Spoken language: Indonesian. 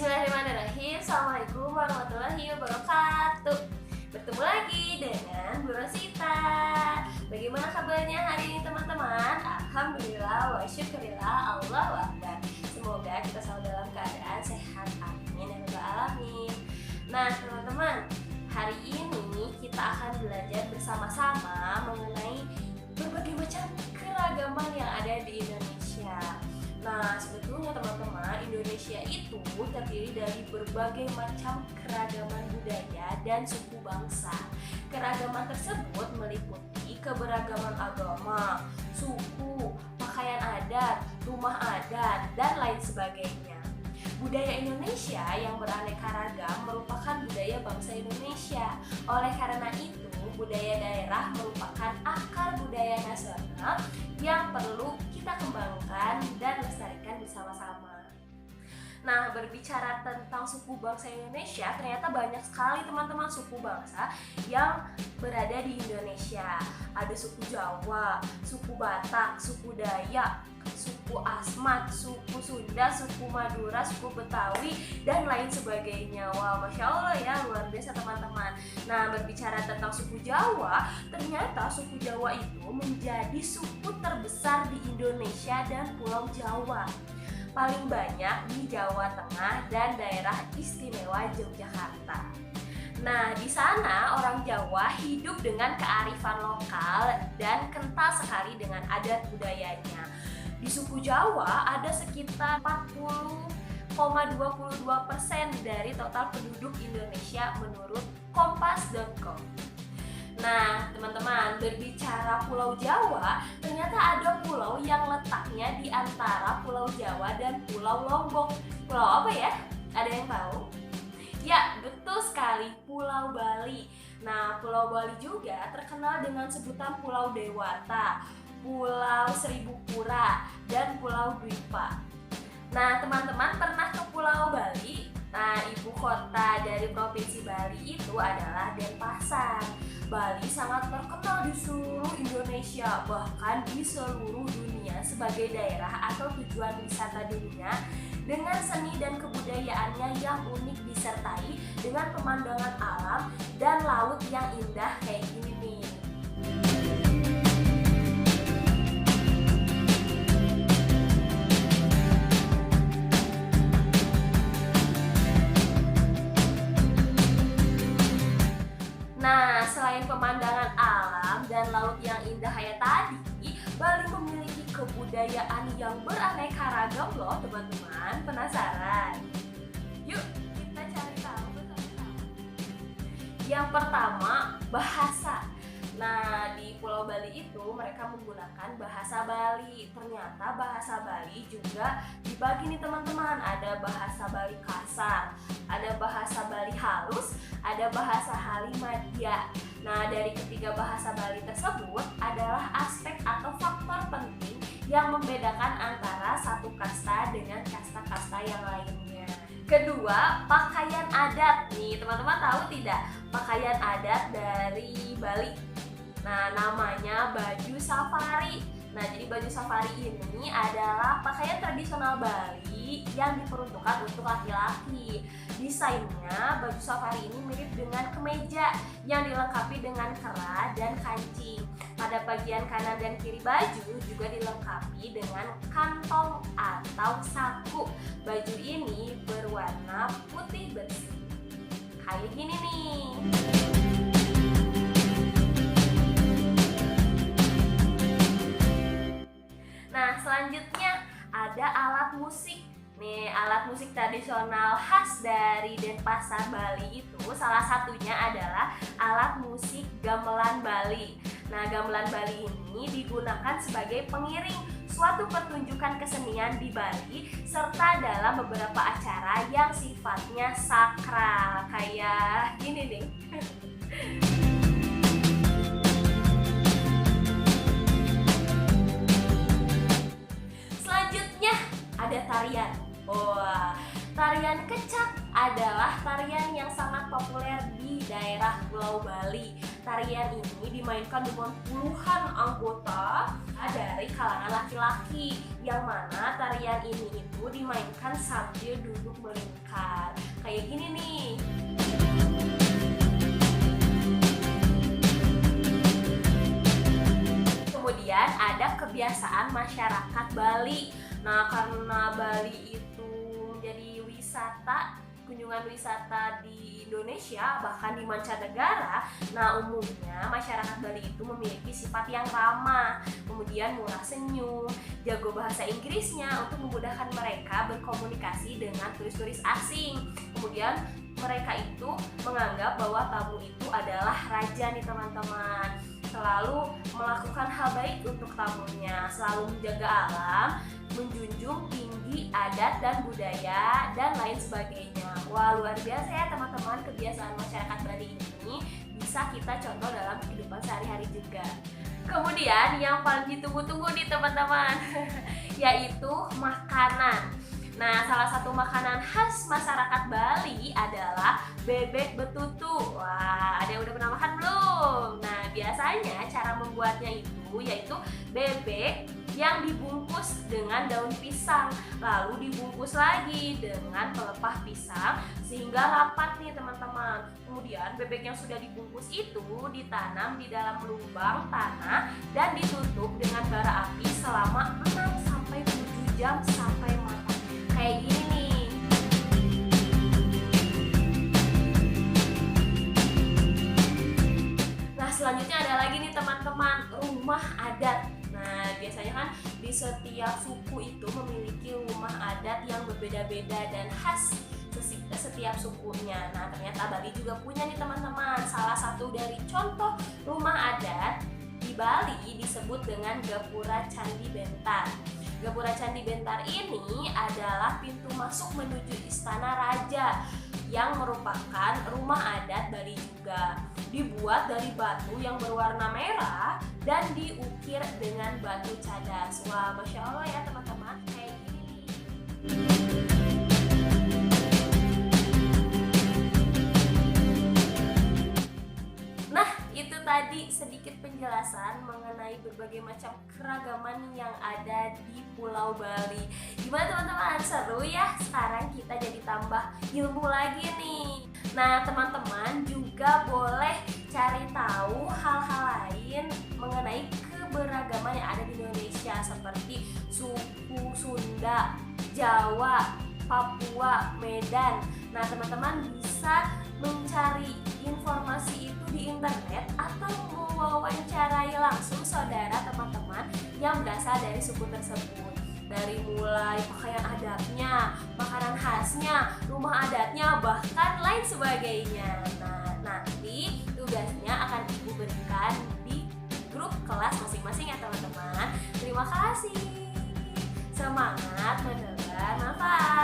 Bismillahirrahmanirrahim. Assalamualaikum warahmatullahi wabarakatuh. Bertemu lagi dengan Bu Rosita. Bagaimana kabarnya hari ini teman-teman? Alhamdulillah wa syukurillah, Allahu akbar. Semoga kita selalu dalam keadaan sehat, amin ya rabbal alamin. Nah teman-teman, hari ini kita akan belajar bersama-sama mengenai berbagai macam keragaman yang ada di Indonesia. Nah, sebetulnya teman-teman, Indonesia itu terdiri dari berbagai macam keragaman budaya dan suku bangsa. Keragaman tersebut meliputi keberagaman agama, suku, pakaian adat, rumah adat, dan lain sebagainya. Budaya Indonesia yang beraneka ragam merupakan budaya bangsa Indonesia. Oleh karena itu, budaya daerah merupakan akar budaya nasional yang perlu kita kembangkan dan lestarikan bersama-sama. Nah, berbicara tentang suku bangsa Indonesia, ternyata banyak sekali teman-teman suku bangsa yang berada di Indonesia. Ada suku Jawa, suku Batak, suku Dayak, suku Asmat, suku Sunda, suku Madura, suku Betawi, dan lain sebagainya. Wah, Masya Allah ya, luar biasa teman-teman. Nah, berbicara tentang suku Jawa, ternyata suku Jawa itu menjadi suku terbesar di Indonesia dan Pulau Jawa. Paling banyak di Jawa Tengah dan daerah istimewa Yogyakarta. Nah, di sana orang Jawa hidup dengan kearifan lokal dan kental sekali dengan adat budayanya. Di suku Jawa ada sekitar 40,22% dari total penduduk Indonesia menurut kompas.com. Nah, teman-teman, berbicara Pulau Jawa, ternyata ada pulau yang letaknya di antara Pulau Jawa dan Pulau Lombok. Pulau apa ya? Ada yang tahu? Ya, betul sekali, Pulau Bali. Nah, Pulau Bali juga terkenal dengan sebutan Pulau Dewata, Pulau Seribu Pura, dan Pulau Dwipa. Nah, teman-teman pernah ke Pulau Bali? Nah, ibu kota dari Provinsi Bali itu adalah Denpasar. Bali sangat terkenal di seluruh Indonesia, bahkan di seluruh dunia sebagai daerah atau tujuan wisata dunia dengan seni dan kebudayaannya yang unik disertai dengan pemandangan alam dan laut yang indah kayak gini nih. Nah, selain pemandangan alam dan laut yang indah kayak tadi, Bali memiliki kebudayaan yang beraneka ragam loh teman-teman. Penasaran? Yuk kita cari tahu bersama-sama. Yang pertama, bahasa. Nah, di Pulau Bali itu mereka menggunakan bahasa Bali. Ternyata bahasa Bali juga dibagi nih teman-teman. Ada bahasa Bali kasar, ada bahasa Bali halus, ada bahasa Halimadya. Nah, dari ketiga bahasa Bali tersebut adalah aspek atau faktor penting yang membedakan antara satu kasta dengan kasta-kasta yang lainnya. Kedua, pakaian adat. Nih, teman-teman tahu tidak pakaian adat dari Bali? Nah, namanya baju safari. Nah, jadi baju safari ini adalah pakaian tradisional Bali yang diperuntukkan untuk laki-laki. Desainnya, baju safari ini mirip dengan kemeja yang dilengkapi dengan kera dan kancing. Pada bagian kanan dan kiri baju juga dilengkapi dengan kantong atau saku. Baju ini berwarna putih bersih. Kayak gini nih. Nah, selanjutnya ada alat musik. Nih, alat musik tradisional khas dari Denpasar, Bali itu salah satunya adalah alat musik gamelan Bali. Nah, gamelan Bali ini digunakan sebagai pengiring suatu pertunjukan kesenian di Bali serta dalam beberapa acara yang sifatnya sakral. Kayak gini nih. Selanjutnya ada tarian. Wah, Tarian kecak adalah tarian yang sangat populer di daerah Pulau Bali. Tarian ini dimainkan dengan puluhan anggota dari kalangan laki-laki, yang mana tarian ini itu dimainkan sambil duduk melingkar. Kayak gini nih. Kemudian ada kebiasaan masyarakat Bali. Nah, karena Bali itu menjadi kunjungan wisata di Indonesia, bahkan di mancanegara. Nah, umumnya masyarakat Bali itu memiliki sifat yang ramah, kemudian murah senyum, jago bahasa Inggrisnya untuk memudahkan mereka berkomunikasi dengan turis-turis asing. Kemudian mereka itu menganggap bahwa tamu itu adalah raja nih teman-teman. Selalu melakukan hal baik untuk tamunya, selalu menjaga alam, menjunjung tinggi adat dan budaya, dan lain sebagainya. Wah, luar biasa ya teman-teman, kebiasaan masyarakat Bali ini bisa kita contoh dalam kehidupan sehari-hari juga. Kemudian yang paling ditunggu-tunggu nih teman-teman, yaitu makanan. Nah, salah satu makanan khas masyarakat Bali adalah bebek betutu. Wah, ada yang udah pernah makan belum? Nah, biasanya cara membuatnya itu yaitu bebek yang dibungkus dengan daun pisang, lalu dibungkus lagi dengan pelepah pisang sehingga rapat nih teman-teman. Kemudian bebek yang sudah dibungkus itu ditanam di dalam lubang tanah dan ditutup dengan bara api selama 6-7 jam sampai matang. Kayak gini nih. Nah, selanjutnya ada lagi nih teman-teman, rumah adat. Nah, biasanya kan di setiap suku itu memiliki rumah adat yang berbeda-beda dan khas setiap sukunya. Nah, ternyata Bali juga punya nih teman-teman. Salah satu dari contoh rumah adat di Bali disebut dengan Gapura Candi Bentar. Gapura Candi Bentar ini adalah pintu masuk menuju Istana Raja yang merupakan rumah adat Bali juga. Dibuat dari batu yang berwarna merah dan diukir dengan batu cadas. Wah, Masya Allah ya teman-teman, kayak gini. Nah, itu tadi sedikit penjelasan mengenai berbagai macam keragaman yang ada di Pulau Bali. Gimana teman-teman? Seru ya? Sekarang kita jadi tambah ilmu lagi nih. Nah, teman-teman juga boleh cari tahu hal-hal lain mengenai keberagaman yang ada di Indonesia seperti suku Sunda, Jawa, Papua, Medan. Nah, teman-teman bisa mencari informasi itu di internet atau mewawancarai langsung saudara teman-teman yang berasal dari suku tersebut. Dari mulai pakaian adatnya, makanan khasnya, rumah adatnya, bahkan lain sebagainya. Nah, nanti tugasnya akan Ibu berikan di grup kelas masing-masing ya teman-teman. Terima kasih. Semangat mendengar manfaat.